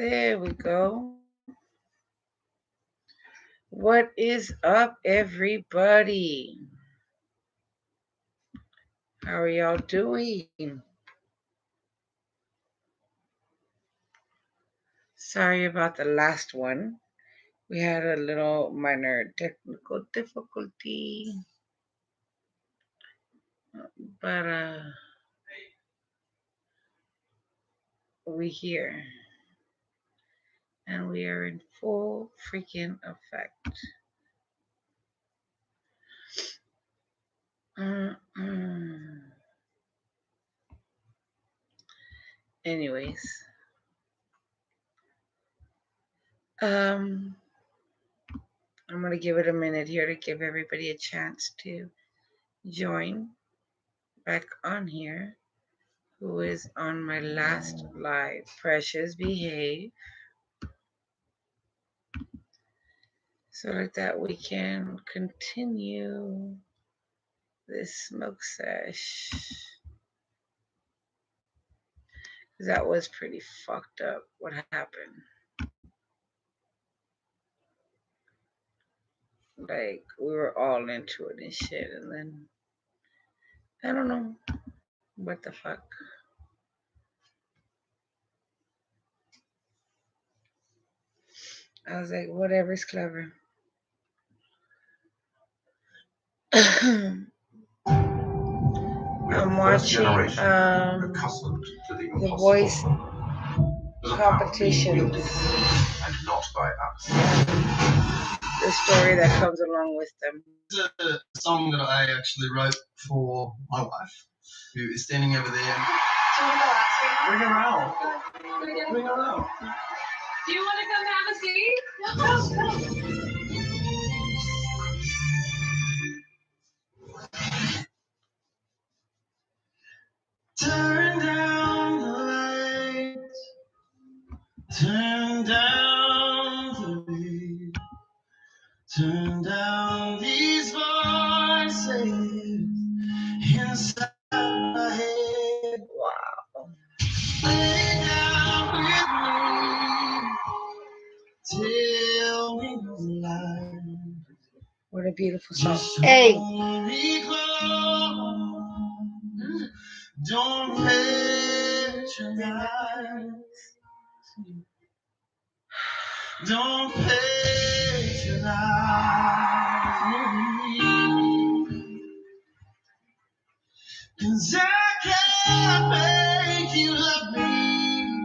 There we go. What is up, everybody? How are y'all doing? Sorry about the last one. We had a little minor technical difficulty. But we here. And we are in full freaking effect. Anyways. I'm going to give it a minute here to give everybody a chance to join back on here. Who is on my last live? Precious, behave. So like that we can continue this smoke sesh. That was pretty fucked up. What happened? Like, we were all into it and shit, and then I don't know what the fuck. I was like, whatever's clever. I'm watching the voice competitions. And not by us. The story that comes along with them. It's a song that I actually wrote for my wife, who is standing over there. Bring her out. Bring her out. Do you want to come have a seat? Turn down the lights. Turn down the beat. Turn down these voices inside my head. Wow. Lay down with me. Tell me the lie. What a beautiful song. Just Hey. hold me close. Don't patronize. Don't patronize me. 'Cause I can't make you love me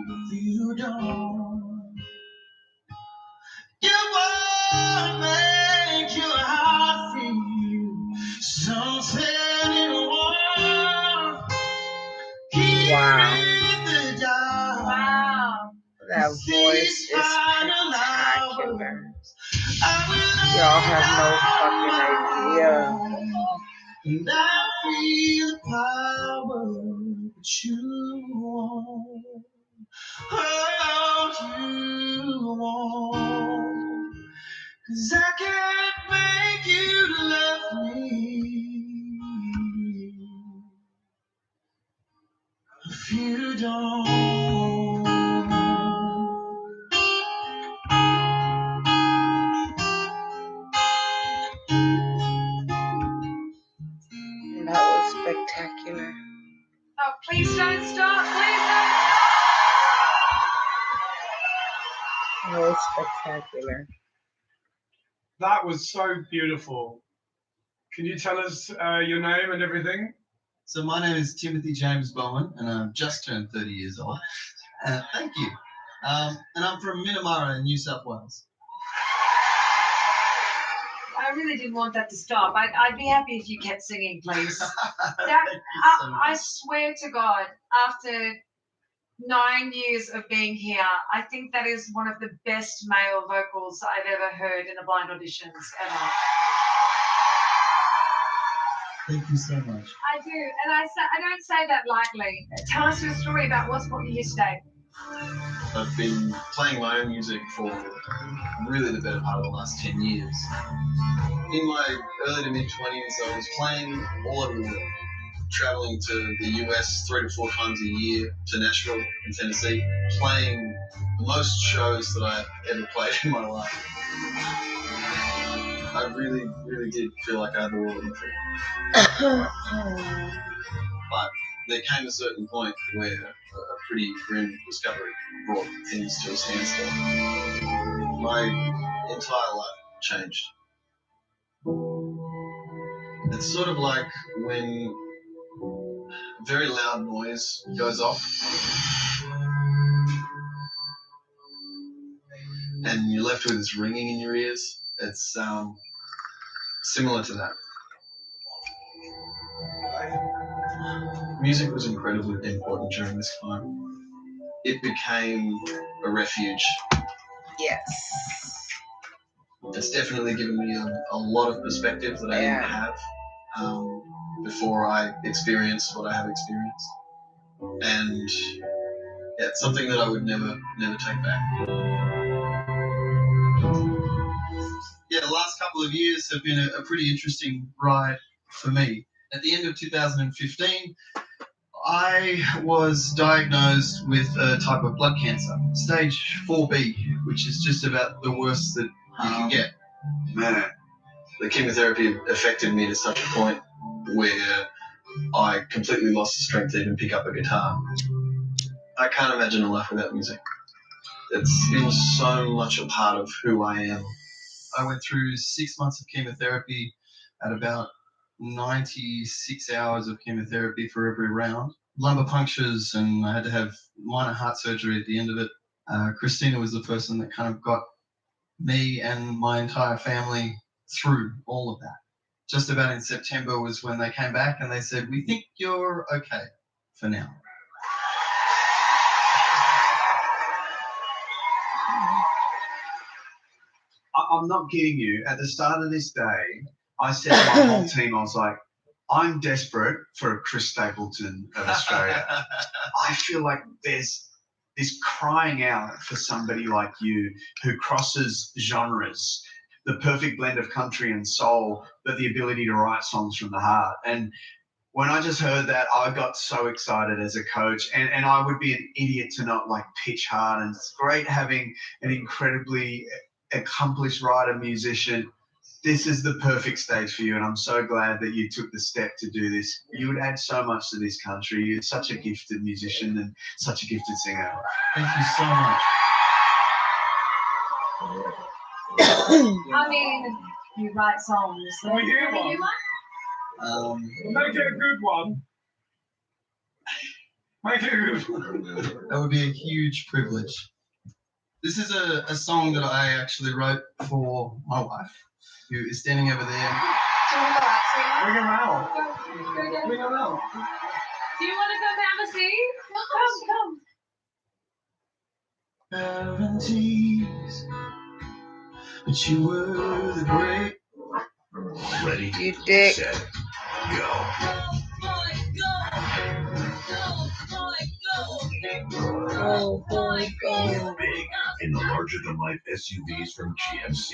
if you don't. You won't make your heart feel something it won't. Wow. Wow. That voice is spectacular. Y'all have no fucking idea. And I feel the power that you want. Oh, you want. 'Cause I can't make you love me if you don't. That was spectacular. Oh, please don't stop. Please don't stop. That was spectacular. That was so beautiful. Can you tell us your name and everything? So my name is Timothy James Bowen, and I've just turned 30 years old. Thank you. And I'm from Minamara in New South Wales. I really didn't want that to stop. I'd be happy if you kept singing, please. I swear to God, after 9 years of being here, I think that is one of the best male vocals I've ever heard in a blind auditions ever. Thank you so much. I do, and I don't say that lightly. Tell us your story about what's brought you here today. I've been playing my own music for really the better part of the last 10 years. In my early to mid-20s, I was playing all over the world. traveling to the US 3 to 4 times a year to Nashville in Tennessee, playing the most shows that I've ever played in my life. I really, really did feel like I had the world at my feet. But there came a certain point where a pretty grim discovery brought things to a standstill. My entire life changed. It's sort of like when a very loud noise goes off and you're left with this ringing in your ears. It's similar to that. Music was incredibly important during this time. It became a refuge. Yes. It's definitely given me a lot of perspective that I didn't have before I experienced what I have experienced. And yeah, it's something that I would never take back. Yeah, the last couple of years have been a pretty interesting ride for me. At the end of 2015, I was diagnosed with a type of blood cancer, stage 4B, which is just about the worst that you can get. Man, the chemotherapy affected me to such a point where I completely lost the strength to even pick up a guitar. I can't imagine a life without music. It's been so much a part of who I am. I went through 6 months of chemotherapy at about 96 hours of chemotherapy for every round. Lumbar punctures, and I had to have minor heart surgery at the end of it. Christina was the person that kind of got me and my entire family through all of that. Just about in September was when they came back and they said, "We think you're okay for now." I'm not kidding you. At the start of this day, I said to my whole team, I was like, I'm desperate for a Chris Stapleton of Australia. I feel like there's this crying out for somebody like you who crosses genres, the perfect blend of country and soul, but the ability to write songs from the heart. And when I just heard that, I got so excited as a coach, and I would be an idiot to not like pitch hard. And it's great having an incredibly accomplished writer, musician. This is the perfect stage for you, and I'm so glad that you took the step to do this. You would add so much to this country. You're such a gifted musician and such a gifted singer. Thank you so much. I mean, you write songs. Can we hear one? Make it a good one. Make it a good one. That would be a huge privilege. This is a song that I actually wrote for my wife, who is standing over there. Do you want to go out, sweetheart? Bring her out. Go. Bring her out. Do you want to come have a seat? Come. Guarantees, but you were the great. Ready, You dick. set, go. Oh boy, go. Big in the larger-than-life SUVs from GMC.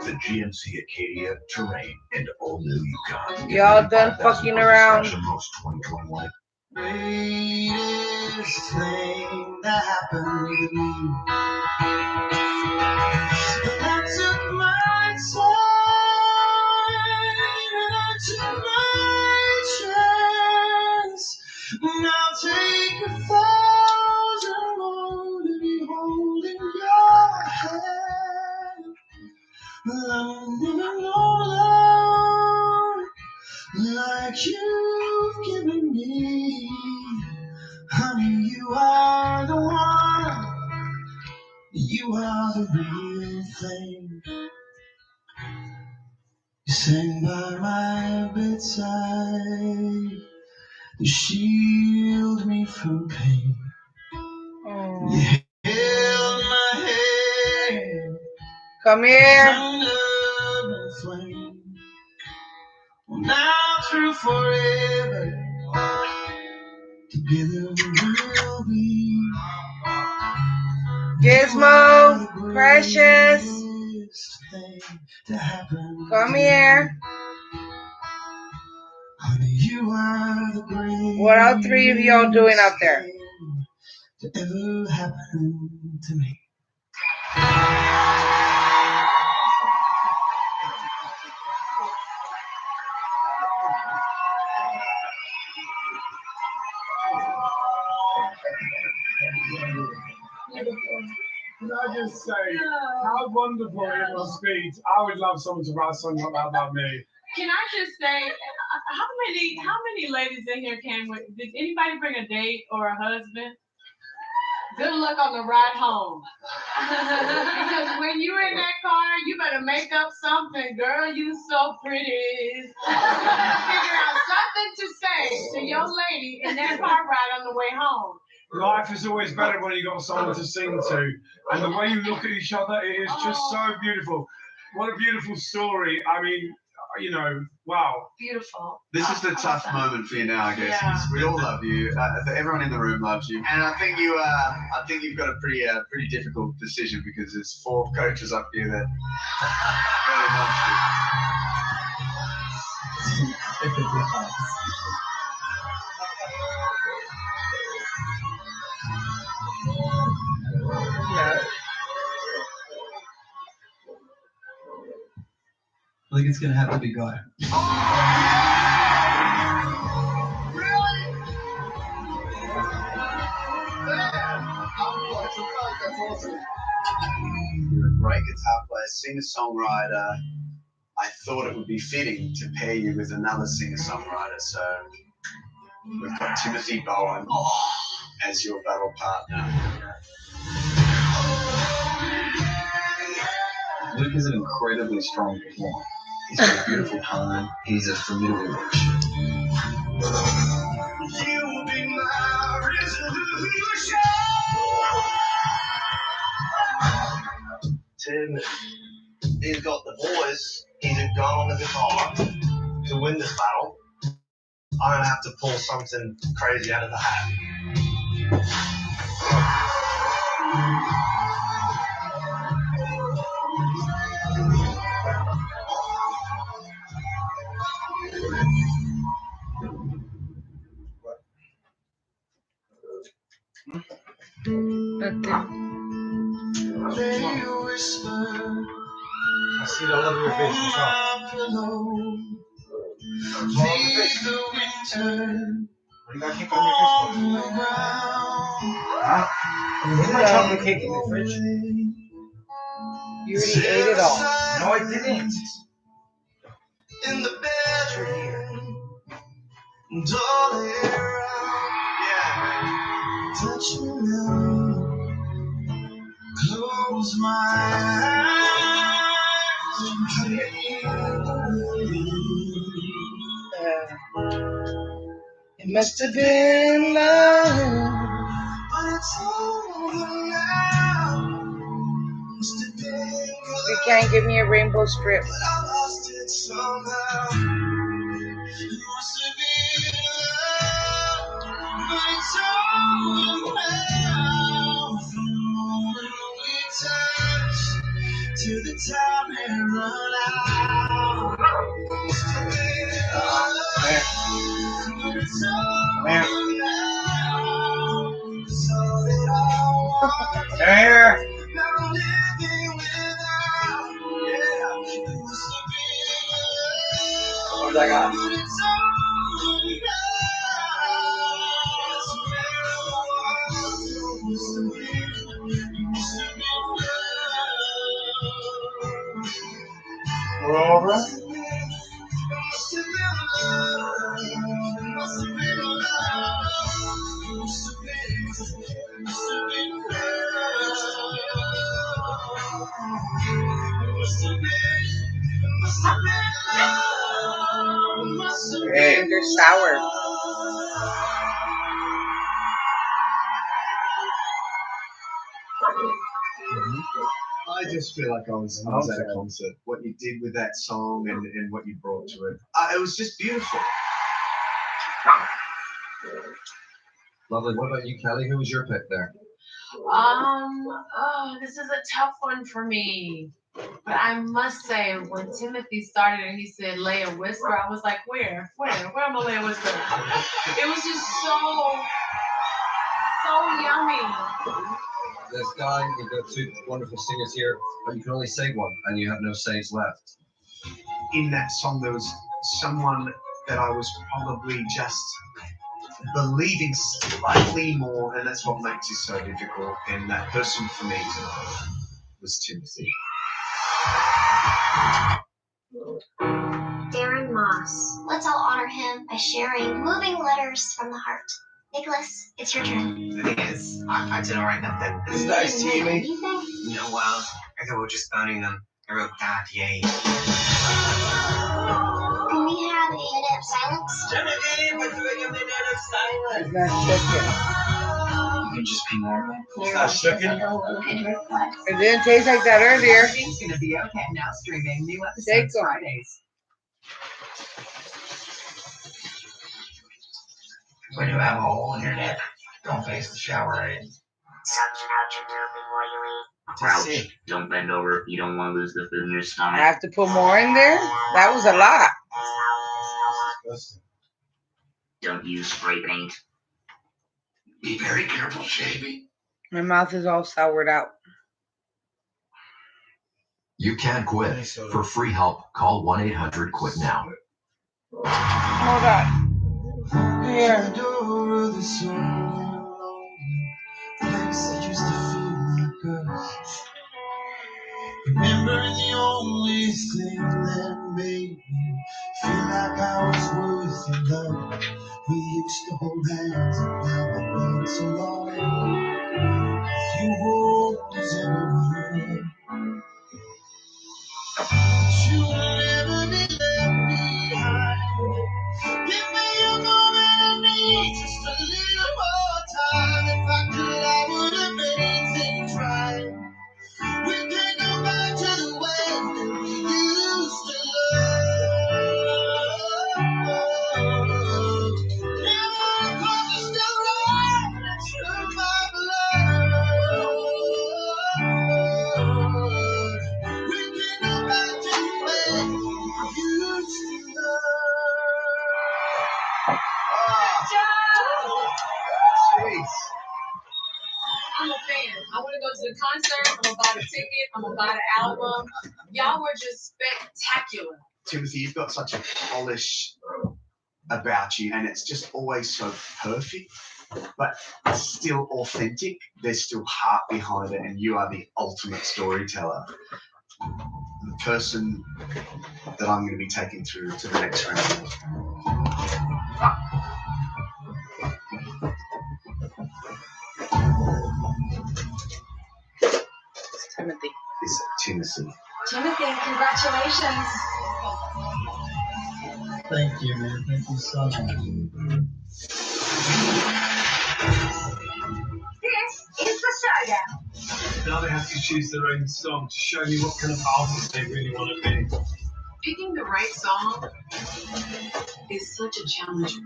The GMC Acadia, Terrain, and all-new Yukon. Y'all done fucking around. Most 2021. Greatest thing that happened to me. I took my time and I took my chance. And I'll take 1,000 more to be holding your hand. I'm living all alone like you've given me. Honey, you are the one. You are the real thing. You sang by my bedside to shield me from pain. You held my hand. Come here. Under the flame. Now through forever. Together we'll be. Gizmo, Precious, To happen come here. You are the What are 3 of y'all doing out there? to ever happen to me. Can I just say how wonderful it must be? I would love someone to write something like that about me. Can I just say, how many ladies in here came with? Did anybody bring a date or a husband? Good luck on the ride home. Because when you're in that car, you better make up something, girl. You so pretty. Figure out something to say to your lady in that car ride on the way home. Life is always better when you got someone to sing to, and the way you look at each other, it is just so beautiful. What a beautiful story. I mean, you know, wow. Beautiful. This is the tough moment for you now, I guess. Yeah. We all love you. Everyone in the room loves you, and I think you've got a pretty difficult decision because there's 4 coaches up here that really want you. I think it's gonna have to be Guy. You're a great guitar player, singer-songwriter. I thought it would be fitting to pair you with another singer-songwriter, so we've got Timothy Bowen as your battle partner. Luke is an incredibly strong performer. He's got a beautiful tone. He's a formidable musician. You'll be my resolution. Tim, he's got the voice. He's a gun on the guitar. To win this battle, I'm gonna have to pull something crazy out of the hat. Nothing. I see the love of your face as well. What do you got cake on your face for? Huh? Where's my chocolate cake in the fridge? You already ate it all. No, I didn't. In the bedroom, darling, yeah, touch me now, close my eyes and It must have been love. but it's over now. Must have been You can't give me a rainbow strip. but I lost it somehow. It must have been love, but it's over now. From the moment we touched to the time it run out. Must have been love, but it's over now. So that I want Here. now I'm living without. Yeah, it must have been love. What do I got? But it's over now. It's where I want. It must have been love. We're over. It must have been love. It must have been love. It must have been And they're sour. I just feel like I was at a concert. What you did with that song and what you brought to it. It was just beautiful. Lovely. What about you, Kelly? Who was your pick there? This is a tough one for me. But I must say, when Timothy started and he said lay a whisper, I was like, where am I gonna lay a whisper? It was just so yummy. This guy, you've got two wonderful singers here, but you can only sing one, and you have no saves left. In that song, there was someone that I was probably just believing slightly more, and that's what makes it so difficult. And that person for me was Timothy. Darren Moss. Let's all honor him by sharing moving letters from the heart. Nicholas, it's your turn. The thing is, I did alright nothing. It's nice to you, mate. No, well, I thought we were just phoning them. I wrote that, yay. Can we have a minute of silence? It's not chicken. You can just be normal. It's not chicken. It didn't taste like that earlier. Everything's gonna be okay. Now streaming new Take episodes them. Fridays. When you have a hole in your neck, don't face the shower head. Suction out your tube before you leave. Crouch. Don't bend over if you don't want to lose the food in your I stomach. have to put more in there? That was a lot. Don't use spray paint. Be very careful shaving. My mouth is all soured out. You can quit. For free help, call 1-800-QUIT NOW. Hold on. Here. Remember the only thing that made me feel like I was worth your love. We used to hold hands and now I've been so long. With you always everywhere. But you will never be left behind. Give me a moment I need just a little more time. If I could, I would have made things right. We can go back to the way that we used to love. Now our clock is still right next to my blood. We can go back to the way we used to love. Jeez. I'm a fan. I want to go to the concert. I'm gonna buy the ticket. I'm gonna buy the album. Y'all were just spectacular. Timothy, you've got such a polish about you, and it's just always so perfect, but still authentic. There's still heart behind it, and you are the ultimate storyteller. The person that I'm going to be taking through to the next round. It's Timothy. Is Timothy. Timothy, congratulations. Thank you, man. Thank you so much. This is the showdown. Now they have to choose their own song to show me what kind of artist they really want to be. Picking the right song is such a challenge.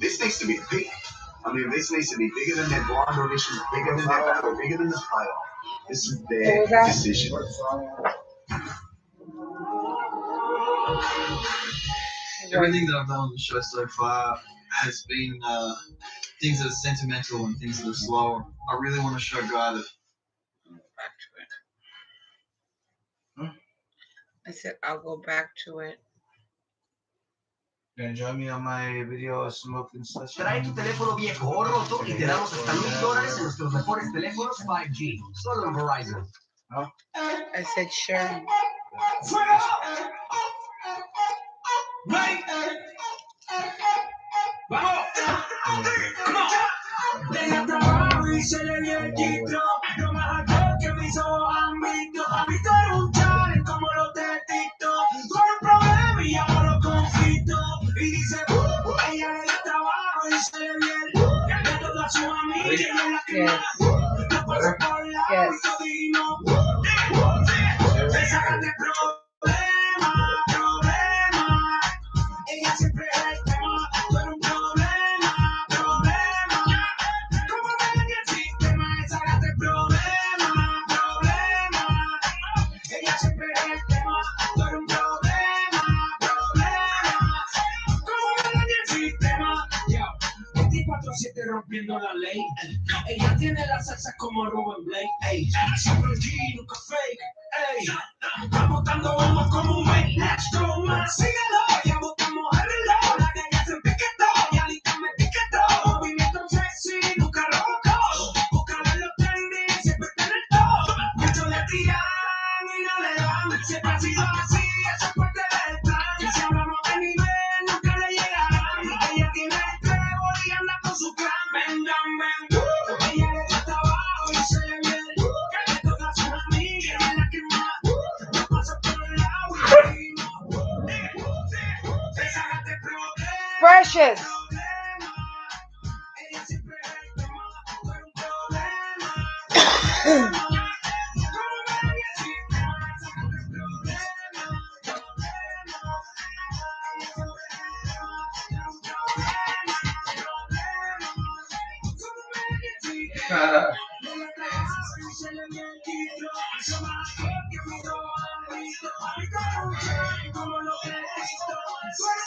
This needs to be big. I mean, this needs to be bigger than their blind audition, bigger than their battle, bigger than the playoff. This is their decision. Everything that I've done on the show so far has been things that are sentimental and things that are slower. I really want to show Guy that. Back to it. I said I'll go back to it. Join me on my video smoking session. Trae tu teléfono viejo o roto y te damos hasta $1,000 en nuestros mejores teléfonos 5G. Solo en Verizon. I said sure. Deja trabajo y se le dio el título. Lo más alto que mis ojos han visto. Ha visto en un challenge como los de TikTok. Con un problema y ya no lo conflicto. Y dice, ella le da trabajo y se le dio el de todas sus amigas y en la que más. No pasa por la y todino. Le sacan de problema. Ella siempre es el tema. Tú eres un problema. Como ven que el sistema es sacarte problema. rompiendo la ley. Ella tiene la salsa como Ruben Blake. Ey, sobre el G, nunca fake. Ey, estamos dando bombas como un make. Let's go, man, síguelo. Ya botamos el reloj. La calle se piquetó. Ya lista me etiquetó. Movimiento sexy, nunca rojo. Búscalo en los trending, siempre está en el top. Mucho le tiran y no le dan. Siempre ha sido así, eso es parte del plan. Y si hablamos de nivel, nunca le llegarán. Ella tiene el trébol y anda con su clan. Vengan, ven. Ella le da trabajo y se le viene. Que le toca a sus amigas y la que más. No pasa por el lado y seguimos. Deshágate problema. Precious. Ella siempre es el tema. Tú eres un problema.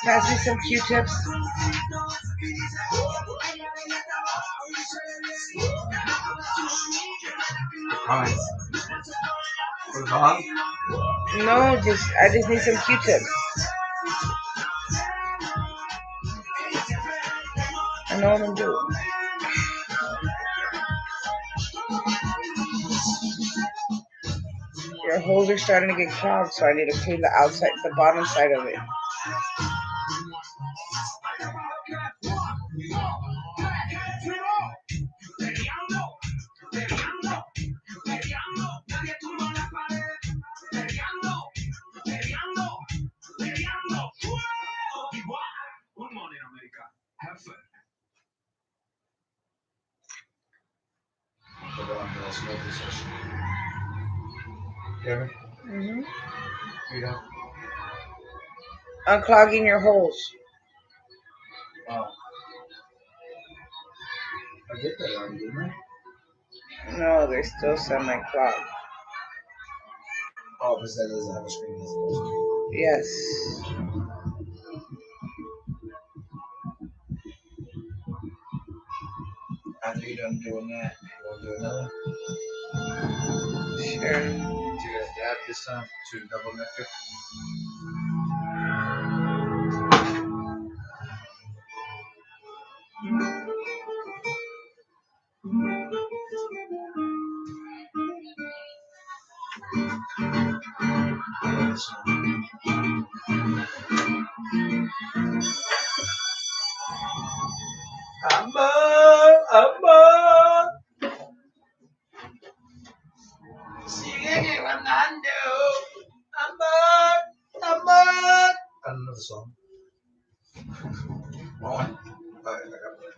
Pass me some Q-tips. Alright. Put it on. No, I just need some Q-tips. I know what I'm doing. Your holes are starting to get clogged, so I need to clean the outside, the bottom side of it. Good morning, America. Have fun. Put it on the smoky session. Hear me? Mm-hmm. You know? Unclogging your holes. Oh. I did that already, didn't I? No, they're still semi-clogged. Oh, because that doesn't have a screen that's supposed to. Yes. After you're done doing that, you want to do another? Sure. Do you guys dab this time to double neck it? Amor. Sigue ganando. Amor. Another song. One. I got it.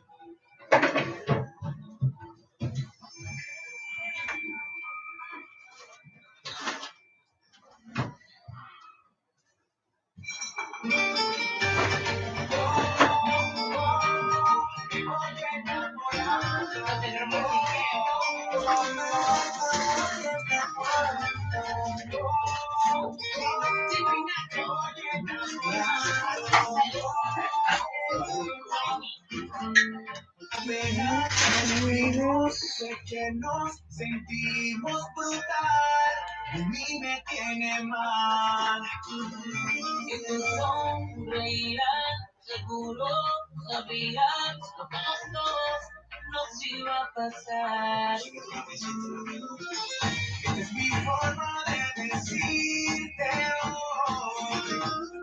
Sé que nos sentimos brutal, a mí me tiene mal. Y tú sonreirás, seguro sabías lo que los dos nos iba a pasar. Esta es mi forma de decirte hoy,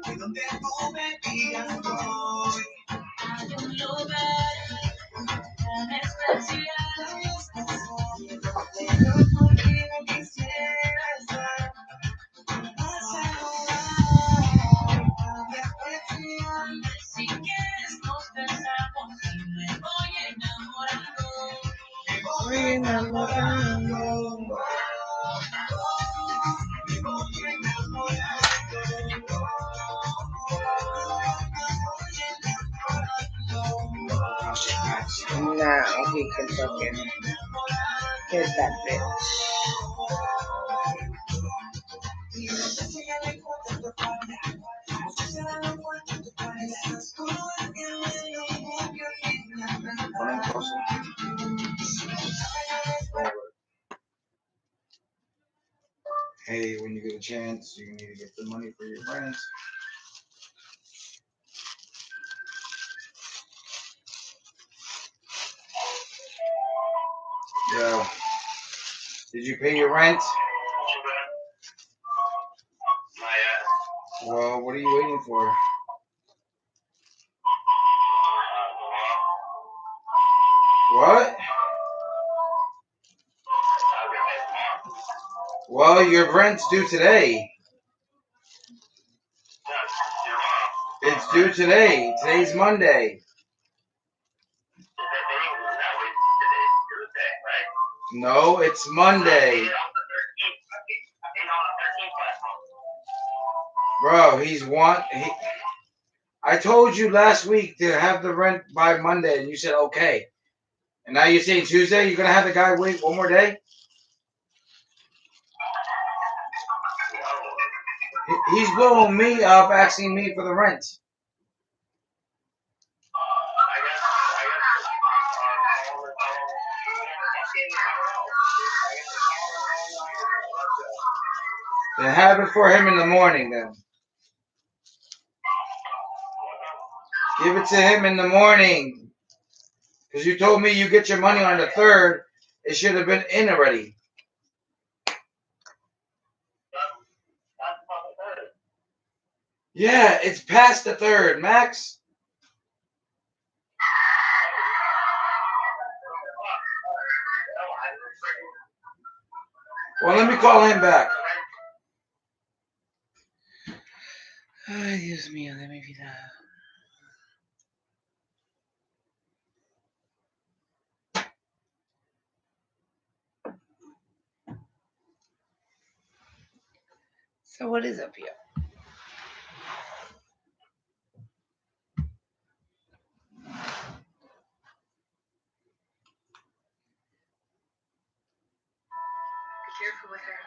que donde tú me digas voy. Hay un lugar tan especial. Contigo quisiera estar. Si quieres nos besamos y me voy enamorando. Me voy enamorando. Me voy enamorando. Now he can fucking hit that bitch. Pon closer. hey, when you get a chance, you need to get the money for your rent. Yo, did you pay your rent? Well, what are you waiting for? What? Well, your rent's due today. It's due today. Today's Monday. No, it's Monday. Bro, I told you last week to have the rent by Monday, and you said okay. And now you're saying Tuesday? You're gonna have the guy wait one more day? He's blowing me up, asking me for the rent. Then have it for him in the morning, then. Give it to him in the morning. Because you told me you get your money on the 3rd. It should have been in already. Yeah, it's past the 3rd, Max. Well, let me call him back. Ay, Dios mío, de mi vida. So what is up here? Be careful with her.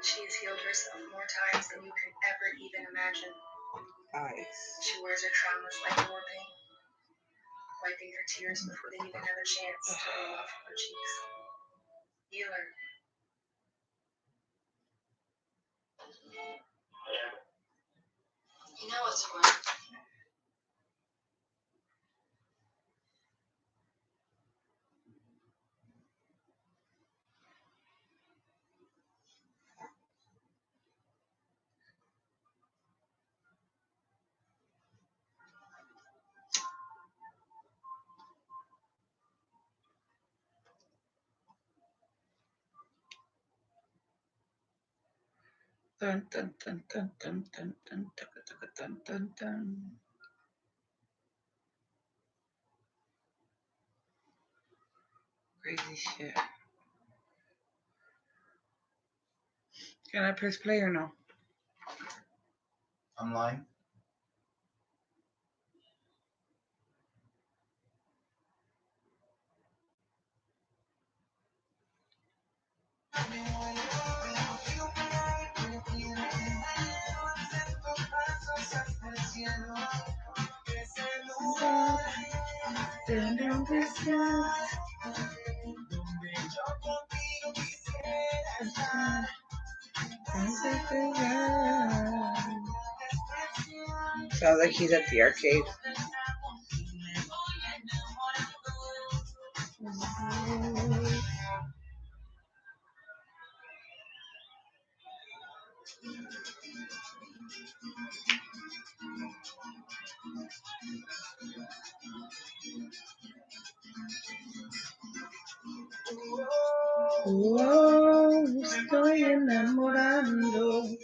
She has healed herself more times than you can ever even imagine. Nice. She wears her traumas like more paint, wiping her tears before they even have a chance to roll off her cheeks. Heal her. You know what's wrong? Dun, dun, dun, dun, dun, dun, dun, dun, dun, dun, dun. Crazy shit. Can I press play or no? I'm lying. Sounds like he's at the arcade. Oh, estoy enamorando.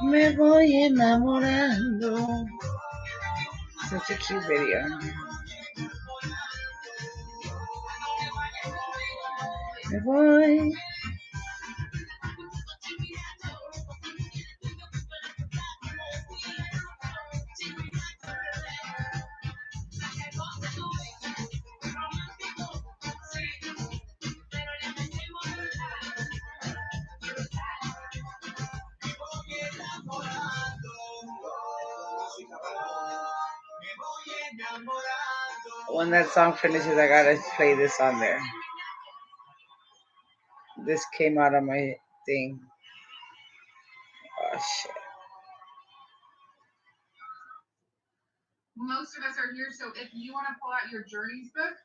Me voy enamorando. Such a cute video. Me voy. When that song finishes, I gotta play this on there. This came out of my thing. Oh shit. Most of us are here, so if you want to pull out your journeys book.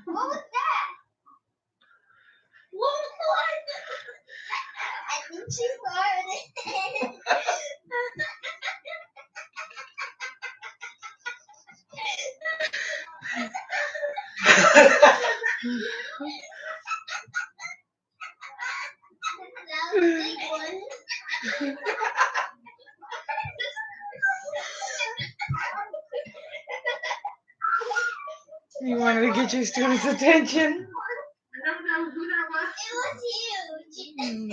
What was that? What was that? I think she farted. That was a big one. You wanted to get your students' attention? I don't know who that was. It was huge.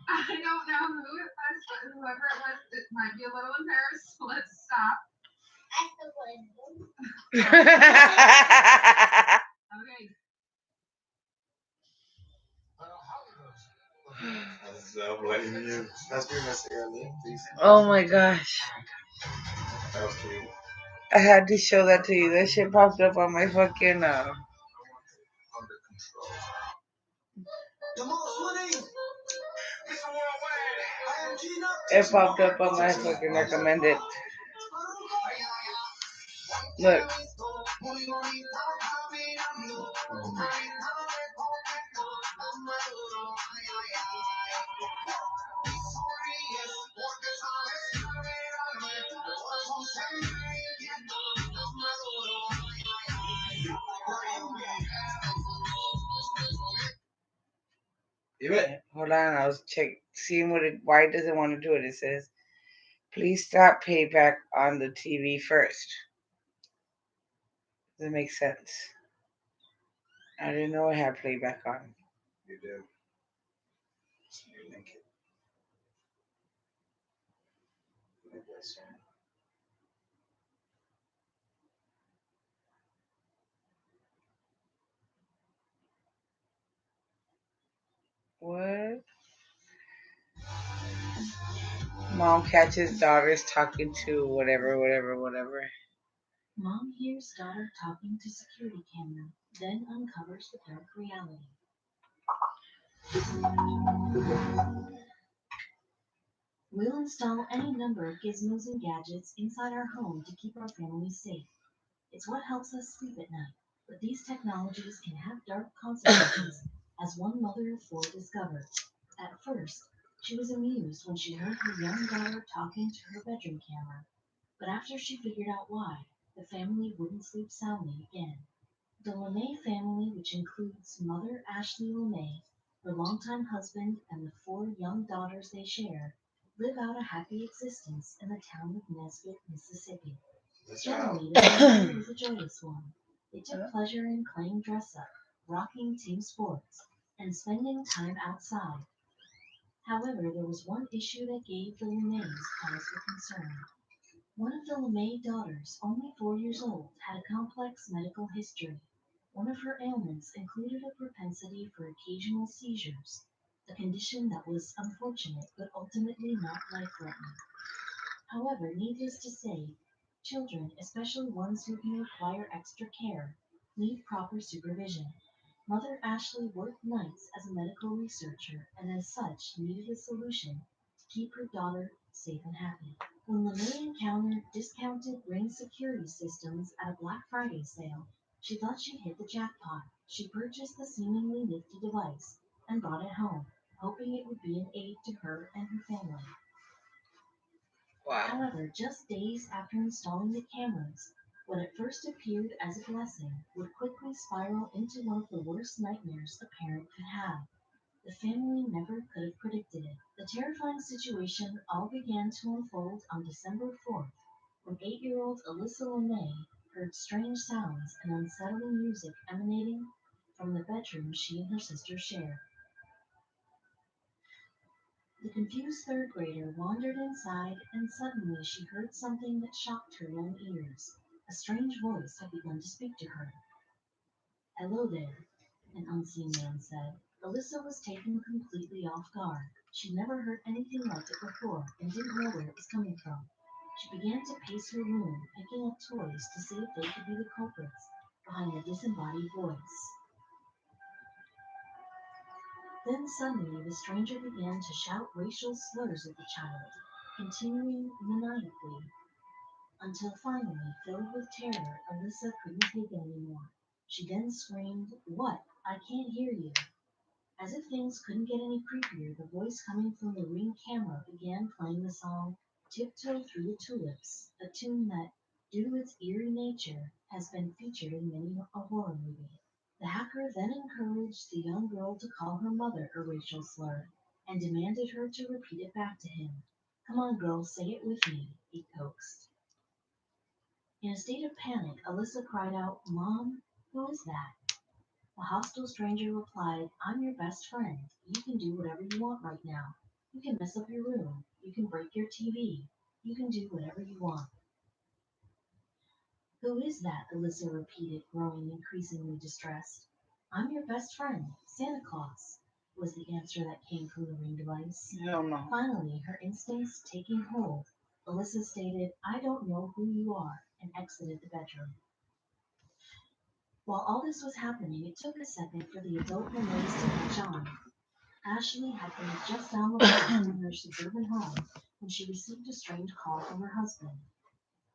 I don't know who it was, but whoever it was, it might be a little embarrassed. So let's stop. Okay. Oh my gosh. I had to show that to you. That shit popped up on my fucking it popped up on my fucking recommended. Look. Hold on, I was seeing why it doesn't want to do it. It says, please stop payback on the TV first. Does it make sense? I didn't know I had playback on. You do. What? Mom catches daughters talking to whatever. Mom hears daughter talking to security camera, then uncovers the dark reality. We'll install any number of gizmos and gadgets inside our home to keep our family safe. It's what helps us sleep at night, but these technologies can have dark consequences, as one mother of four discovered. At first, she was amused when she heard her young daughter talking to her bedroom camera, but after she figured out why, the family wouldn't sleep soundly again. The LeMay family, which includes mother Ashley LeMay, her longtime husband, and the four young daughters they share, live out a happy existence in the town of Nesbitt, Mississippi. Generally, the family was a joyous one. They took pleasure in playing dress-up, rocking team sports, and spending time outside. However, there was one issue that gave the LeMays cause for concern. One of the LeMay daughters, only 4 years old, had a complex medical history. One of her ailments included a propensity for occasional seizures, a condition that was unfortunate but ultimately not life-threatening. However, needless to say, children, especially ones who can require extra care, need proper supervision. Mother Ashley worked nights as a medical researcher and as such needed a solution to keep her daughter safe and happy. When LeMay encountered discounted Ring security systems at a Black Friday sale, she thought she'd hit the jackpot. She purchased the seemingly nifty device and brought it home, hoping it would be an aid to her and her family. Wow. However, just days after installing the cameras, what at first appeared as a blessing would quickly spiral into one of the worst nightmares a parent could have. The family never could have predicted it. The terrifying situation all began to unfold on December 4th, when 8-year-old Alyssa LeMay heard strange sounds and unsettling music emanating from the bedroom she and her sister shared. The confused third grader wandered inside, and suddenly she heard something that shocked her young ears. A strange voice had begun to speak to her. "Hello there," an unseen man said. Alyssa was taken completely off guard. She'd never heard anything like it before and didn't know where it was coming from. She began to pace her room, picking up toys to see if they could be the culprits behind the disembodied voice. Then suddenly the stranger began to shout racial slurs at the child, continuing maniacally, until finally, filled with terror, Alyssa couldn't take it anymore. She then screamed, "What? I can't hear you." As if things couldn't get any creepier, the voice coming from the Ring camera began playing the song "Tiptoe Through the Tulips," a tune that, due to its eerie nature, has been featured in many a horror movie. The hacker then encouraged the young girl to call her mother a racial slur and demanded her to repeat it back to him. "Come on, girl, say it with me," he coaxed. In a state of panic, Alyssa cried out, "Mom, who is that?" The hostile stranger replied, "I'm your best friend. You can do whatever you want right now. You can mess up your room. You can break your TV. You can do whatever you want." "Who is that?" Alyssa repeated, growing increasingly distressed. "I'm your best friend, Santa Claus," was the answer that came from the Ring device. Hell no. Finally, her instincts taking hold, Alyssa stated, "I don't know who you are," and exited the bedroom. While all this was happening, it took a second for the adult Lemays to catch on. Ashley had been just down the block from her suburban home when she received a strange call from her husband.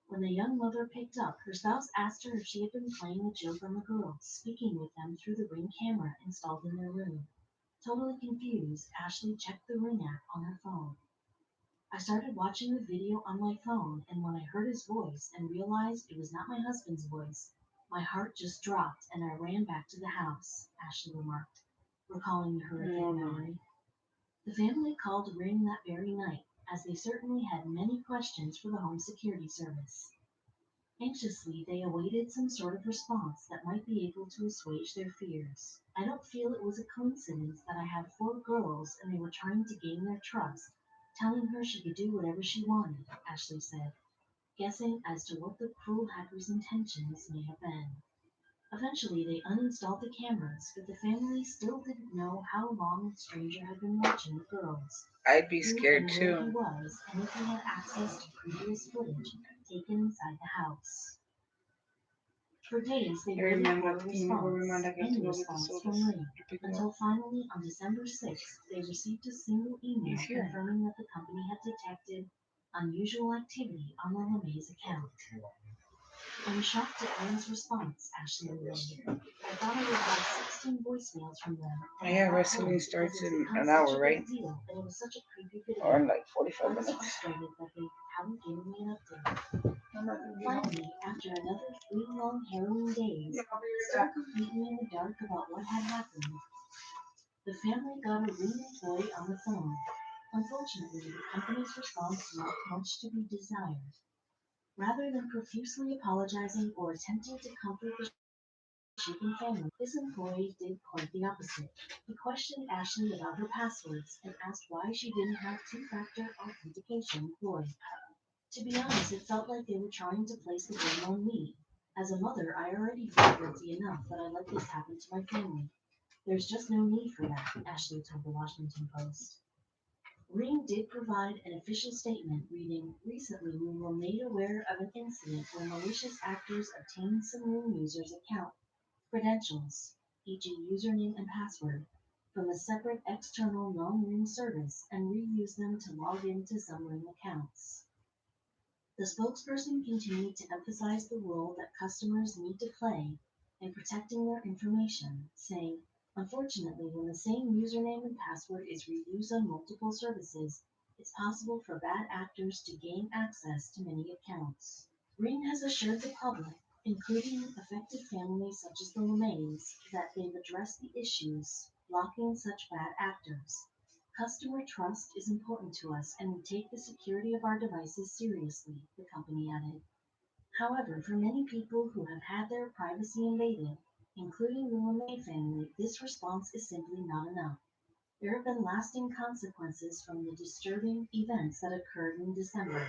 When the young mother picked up, her spouse asked her if she had been playing a joke on the girls, speaking with them through the Ring camera installed in their room. Totally confused, Ashley checked the Ring app on her phone. "I started watching the video on my phone, and when I heard his voice and realized it was not my husband's voice, my heart just dropped and I ran back to the house," Ashley remarked, recalling the horrific memory. The family called Ring that very night, as they certainly had many questions for the home security service. Anxiously, they awaited some sort of response that might be able to assuage their fears. "I don't feel it was a coincidence that I had 4 girls and they were trying to gain their trust, telling her she could do whatever she wanted," Ashley said, guessing as to what the cruel hacker's intentions may have been. Eventually, they uninstalled the cameras, but the family still didn't know how long the stranger had been watching the girls, I'd be who scared and where he too. was, and if he had access to previous footage taken inside the house. For days, they I waited remember, for a remember response, I got to any go get the response sodas from Ring, to pick it up. until finally, on December 6th, they received a single email He's here. confirming that the company had detected unusual activity on the LeMay's account. "I'm shocked at Ring's response," Ashley revealed. "I thought I would have 16 voicemails from them, and I Yeah, got wrestling bored starts because it's in become an such hour, a right? big deal, and it was such a creepy Or video. in like 45 I was minutes. frustrated that they hadn't given me an update." I'm not gonna be home. Finally, after another 3 long harrowing days, still completely in the dark about what had happened, the family got a Ring employee on the phone. Unfortunately, the company's response left much to be desired. Rather than profusely apologizing or attempting to comfort the shaken family, this employee did quite the opposite. He questioned Ashley about her passwords and asked why she didn't have two-factor authentication employed. To be honest, it felt like they were trying to place the blame on me. As a mother, I already feel guilty enough that I let this happen to my family. There's just no need for that, Ashley told the Washington Post. Ring did provide an official statement reading, "Recently we were made aware of an incident where malicious actors obtained some Ring users' account credentials e.g. username and password, from a separate external non-Ring service and reuse them to log into some Ring accounts. The spokesperson continued to emphasize the role that customers need to play in protecting their information, saying, unfortunately, when the same username and password is reused on multiple services, it's possible for bad actors to gain access to many accounts. Ring has assured the public, including affected families such as the LeMays, that they've addressed the issues blocking such bad actors. Customer trust is important to us, and we take the security of our devices seriously, the company added. However, for many people who have had their privacy invaded, including the LeMay family, this response is simply not enough. There have been lasting consequences from the disturbing events that occurred in December.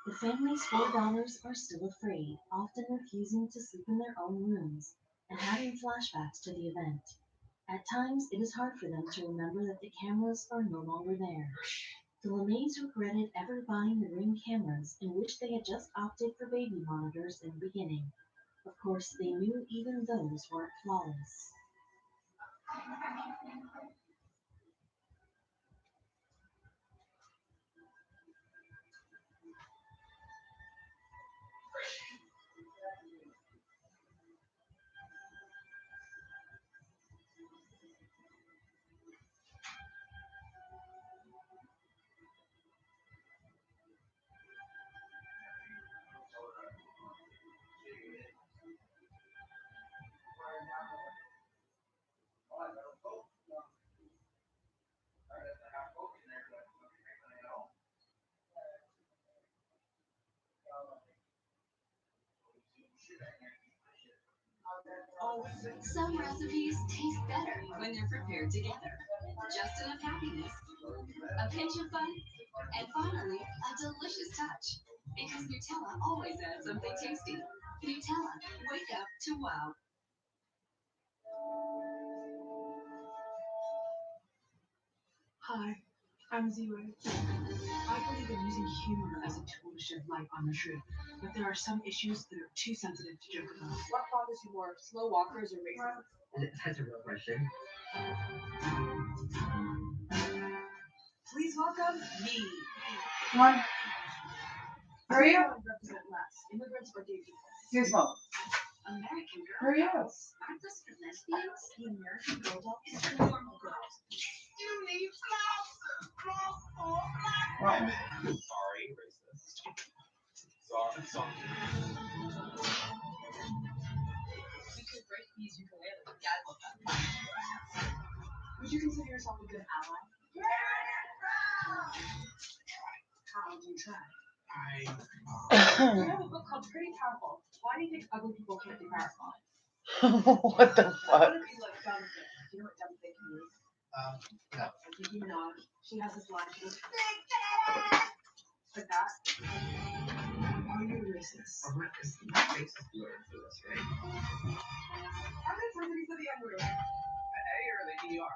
The family's four daughters are still afraid, often refusing to sleep in their own rooms and having flashbacks to the event. At times, it is hard for them to remember that the cameras are no longer there. The LeMays regretted ever buying the Ring cameras, in which they had just opted for baby monitors in the beginning. Of course, they knew even those weren't flawless. Some recipes taste better when they're prepared together. Just enough happiness, a pinch of fun, and finally, a delicious touch. Because Nutella always adds something tasty. Nutella, wake up to wow. Hi, I'm Zero. I believe in using humor as a tool to shed light on the truth, but there are some issues that are too sensitive to joke about. What bothers you more, slow walkers or racists? That's a real question. Please welcome me. Come on. Hurry up. Represent less immigrants or gay people. Here's Mom. American girls. Hurry up. Aren't those for lesbians? The American girl doll is for normal girls. You need Sorry, racist. Sorry. You could break these ukulele. Yeah, I love that. Would you consider yourself a good ally? How do you try? You have a book called Pretty Powerful. Why do you think ugly people can't be powerful? What the fuck? What if you like dumb thing? Do you know what dumb thing means? No. Nicki Minaj. She has this line. She goes, like that. Are you racist? I'm not racist word for this, right? How many times have you said the N word? An A or the ER?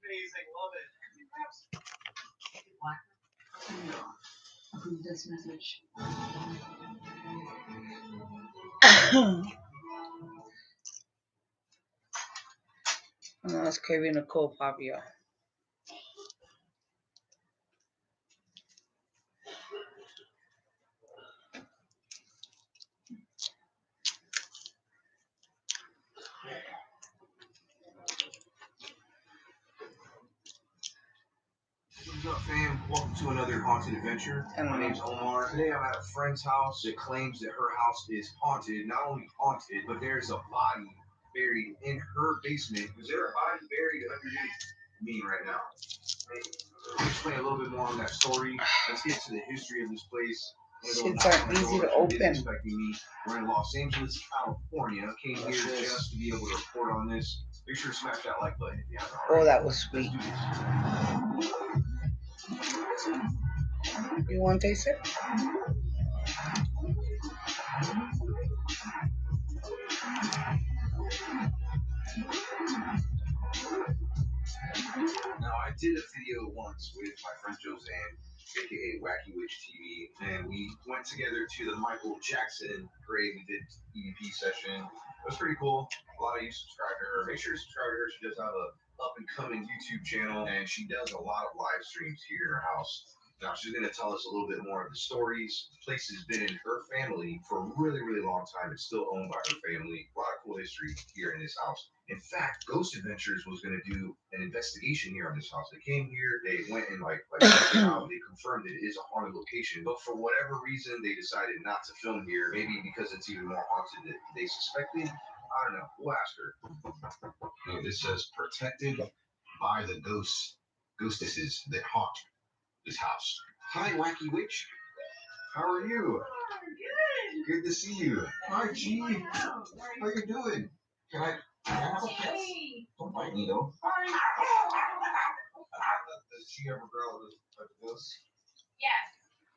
Amazing, love it. Black. Approve this message. I was craving a cold pop, y'all. What's up, fam? Welcome to another haunted adventure. My name's Omar. Today I'm at a friend's house that claims that her house is haunted. Not only haunted, but there's a body buried in her basement. Is there a body buried underneath me right now? I'll explain a little bit more on that story. Let's get to the history of this place. Shits aren't easy to open. Expecting me. We're in Los Angeles, California. Came here just to be able to report on this. Make sure to smash that like button if you haven't already. Oh, that was sweet. You want to taste it? Now, I did a video once with my friend Josanne. aka Wacky Witch TV, and we went together to the Michael Jackson parade. We did EVP session. It was pretty cool. A lot of you subscribe to her. Make sure you subscribe to her. She does have a up and coming YouTube channel, and she does a lot of live streams here in her house. Now she's going to tell us a little bit more of the stories. The place has been in her family for a really, really long time. It's still owned by her family. A lot of cool history here in this house. In fact, Ghost Adventures was going to do an investigation here on this house. They came here, they went and checked it out. They confirmed that it is a haunted location, but for whatever reason, they decided not to film here. Maybe because it's even more haunted than they suspected. I don't know. We'll ask her. And this says protected by the ghostesses that haunt this house. Hi, Wacky Witch. How are you? Good to see you. Hi, G. How you doing? Can I have a pet? Don't bite me, though. Does she ever growl like this? Yes,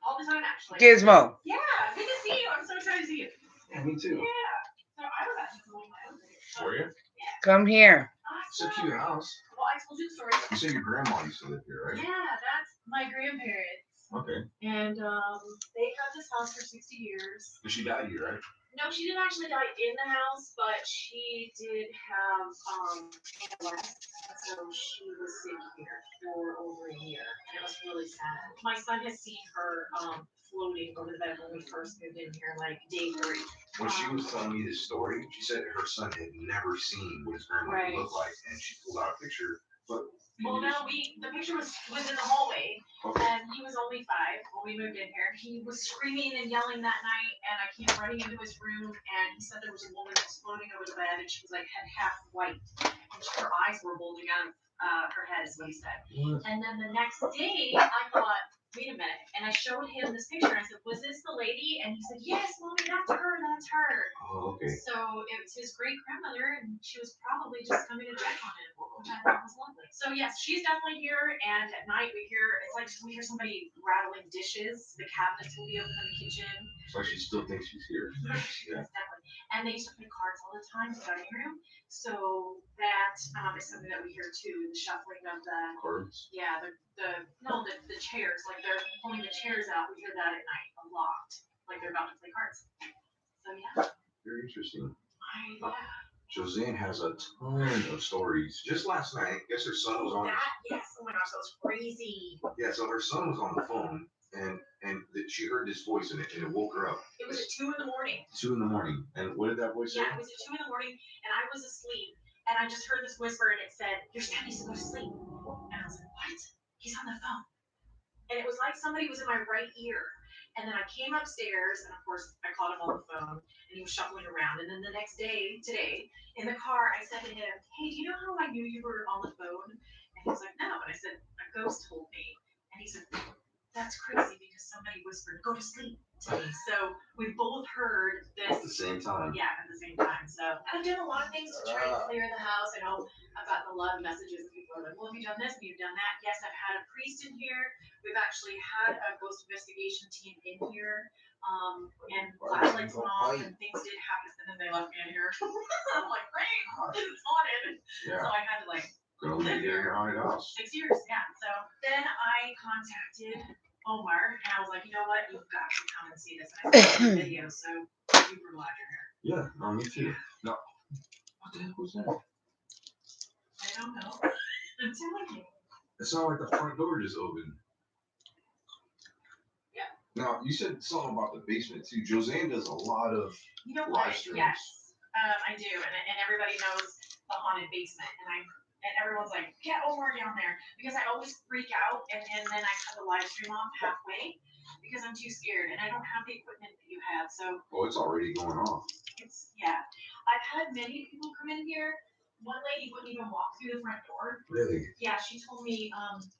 all the time actually. Gizmo. Yeah, good to see you. I'm so excited to see you. Yeah, me too. Yeah. So I was actually going my own video. Were you? Come here. It's a cute house. Well, I told you the story. You said your grandma used to live here, right? Yeah, that's my grandparents. Okay. And they had this house for 60 years. But she died here, right? No, she didn't actually die in the house, but she did have ALS, so she was sick here for over a year, and it was really sad. My son has seen her floating over the bed when we first moved in here, like day 3. When she was telling me this story, she said her son had never seen what his grandmother looked like, and she pulled out a picture. But well, no, the picture was in the hallway, and he was only 5 when we moved in here. He was screaming and yelling that night, and I came running into his room, and he said there was a woman that was floating over the bed, and she was like half white, and her eyes were bulging out of her head, is what he said. And then the next day, I thought, wait a minute, and I showed him this picture, and I said, was this the lady? And he said, yes, Mommy, that's her, that's her. Oh, okay. So it was his great grandmother, and she was probably just coming to check on him, which I thought was lovely. So yes, she's definitely here, and at night it's like we hear somebody rattling dishes. The cabinets will be open in the kitchen. So she still thinks she's here. Yeah. Definitely. And they used to play cards all the time in the dining room. So that is something that we hear too, the shuffling of the cards. Yeah, the chairs, like they're pulling the chairs out. We hear that at night a lot, like they're about to play cards. So yeah. Very interesting. Yeah. Josanne has a ton of stories. Just last night, I guess her son was on. Yes. Oh my gosh, that was crazy. Yeah, so her son was on the phone, and she heard this voice, and it woke her up. It was at 2 in the morning. 2 in the morning. And what did that voice say? Yeah, it was at 2 in the morning, and I was asleep, and I just heard this whisper, and it said, "Your dad needs to go to sleep." And I was like, "What? He's on the phone." And it was like somebody was in my right ear. And then I came upstairs, and of course, I caught him on the phone, and he was shuffling around. And then the next day, today, in the car, I said to him, "Hey, do you know how I knew you were on the phone?" And he was like, "No." And I said, "A ghost told me." And he said, "That's crazy because somebody whispered, 'Go to sleep,' to me." So we both heard this. At the same time. Yeah, at the same time. So I've done a lot of things to try to clear the house. I know I've gotten a lot of messages and people are like, "Well, have you done this? Have you done that?" Yes, I've had a priest in here. We've actually had a ghost investigation team in here. And flashlights went off and things did happen, and then they left me in here. I'm like, great, it's haunted. Yeah. So I had to live here in your haunted house. 6 years, yeah. So then I contacted Omar, and I was like, you know what, you've got to come and see this. And I saw the video, so super glad you're here. Yeah, no, me too. No. What the heck was that? I don't know. I'm telling you. It sounded like the front door just opened. Yeah. Now, you said something about the basement too. Josanne does a lot of live streams. Yes, I do, and everybody knows the haunted basement, and everyone's like, "Get Omar down there," because I always freak out, and then I cut the live stream off halfway because I'm too scared, and I don't have the equipment that you have. So. Oh, it's already going off. Yeah. I've had many people come in here. One lady wouldn't even walk through the front door. Really? Yeah, she told me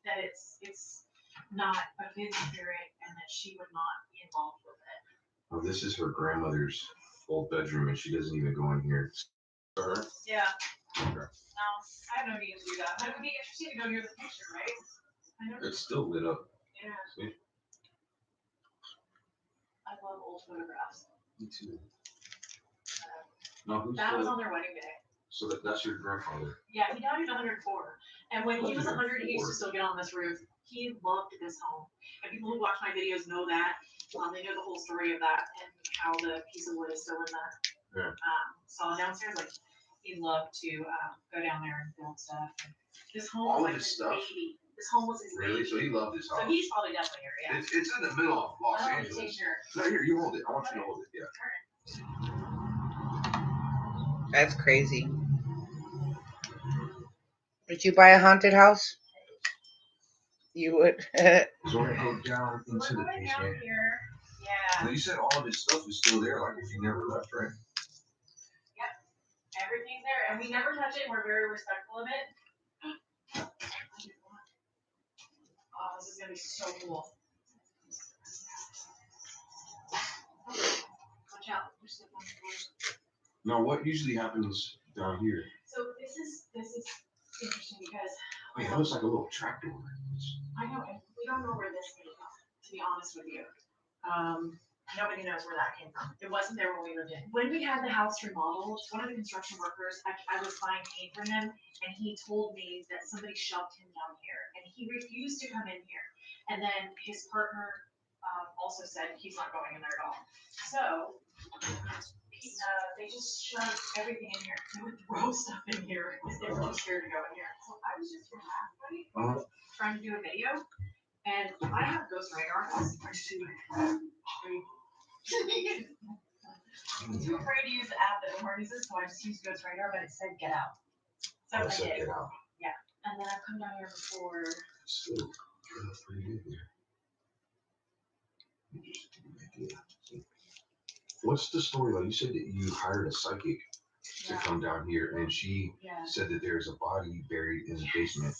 that it's not a good spirit and that she would not be involved with it. Well, this is her grandmother's old bedroom, and she doesn't even go in here. Her? Yeah. Okay. No, I have no need to do that. But it would be interesting to go near the picture, right? It's still lit up. Yeah. See? I love old photographs. Me too. No, That was on their wedding day. So that's your grandfather. Yeah, he died at 104. And when he was 100, he used to still get on this roof. he loved this home. And people who watch my videos know that. They know the whole story of that and how the piece of wood is still in the saw downstairs. Like he loved to go down there and build stuff. And this home All was of like his his stuff? baby. This home was his Really? baby. So he loved his house. So he's probably definitely here. Yeah. It's in the middle of Los I want to Angeles. take your. No, here, you hold it. I want you to hold it. Yeah. That's crazy. Would you buy a haunted house? You would. So we're gonna go down into the basement. Here. Yeah. Now you said all of his stuff is still there, like if you never left, right? Yep. Everything's there, and we never touch it. We're very respectful of it. Oh, this is gonna be so cool. Watch out. There's stuff on the floor. Now, what usually happens down here? So this is interesting because Wait, that looks like a little trapdoor. I know, and we don't know where this came from, to be honest with you. Nobody knows where that came from. It wasn't there when we lived in. When we had the house remodeled, one of the construction workers, I was buying paint from him, and he told me that somebody shoved him down here, and he refused to come in here. And then his partner also said he's not going in there at all. So they just shoved everything in here. They would throw stuff in here because they were too scared to go in here. So I was just here last night trying to do a video, and I have Ghost Radar. I was too afraid to use the app that Omar uses, so I just used Ghost Radar, but it said get out. So I said did. get out. Yeah, and then I've come down here before. So, that's pretty good there. Interesting idea. What's the story like? You said that you hired a psychic to come down here, and she said that there's a body buried in the basement.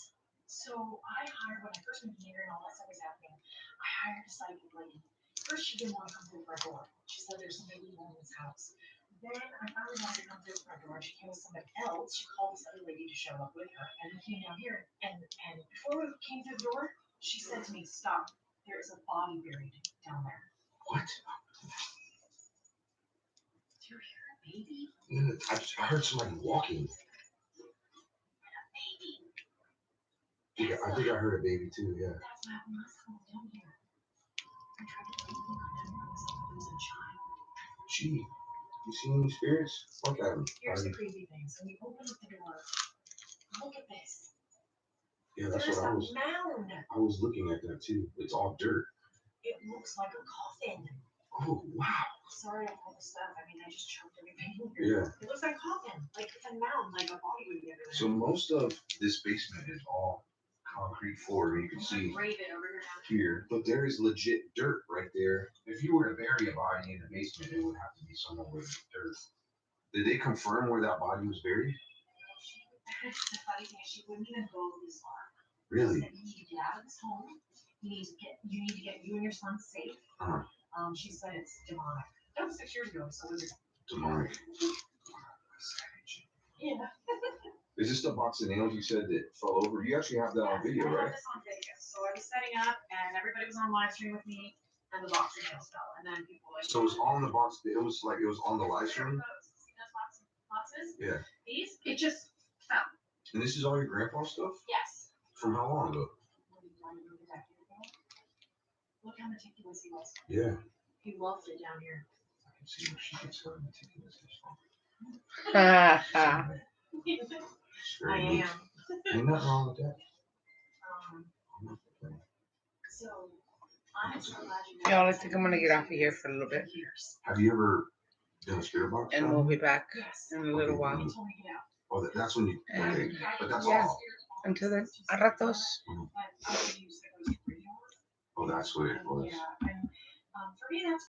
So I hired, when I first moved here and all that stuff was happening, I hired a psychic lady. First, she didn't want to come through the front door. She said there's somebody evil in this house. Then I finally got her to come through the front door, and she came with somebody else. She called this other lady to show up with her, and we came down here. And before we came through the door, she said to me, "Stop. There is a body buried down there." What? Do you hear a baby? Yeah, I heard somebody walking. A baby. Yeah, I think I heard a baby too, yeah. That's what happened last time I was down here. I tried to put anything on them, it was like it was a child. Gee, you see any spirits? Look at them. Here's the crazy thing. So we open up the door. Look at this. Yeah, that's There's what I a was. mound. I was looking at that too. It's all dirt. It looks like a coffin. Oh wow. Sorry on all the stuff. I mean, I just choked everything in Yeah. here. It looks like a coffin. Like it's a mound, like a body would be under there. So most of this basement is all concrete floor. You can see here, but there is legit dirt right there. If you were to bury a body in the basement, it would have to be somewhere with dirt. Did they confirm where that body was buried? The funny thing is, she wouldn't even go this far. Really? She said, you need to get out of this home. You need to get you and your son safe. She said it's demonic. That was 6 years ago, so it was demonic. Yeah. Is this the box of nails you said that fell over? You actually have that on video, I right? have this on video. So I was setting up, and everybody was on live stream with me, and the box of nails fell, and then people like. So it was on the box. It was like it was on the live stream. Boxes. Yeah. These, it just fell. And this is all your grandpa's stuff? Yes. From how long ago? Look how meticulous he was. Yeah. He loved it down here. I can see where she gets her meticulous from. I am. Ain't nothing wrong with that. So I'm so glad you. Y'all, I think I'm gonna get off of here for a little bit. Have you ever done a spirit box? And we'll be back in a little while. Oh, that's when you. Okay, but that's Yeah. all. Until then, a ratos. Oh, that's what it was. Yeah, and for me, that's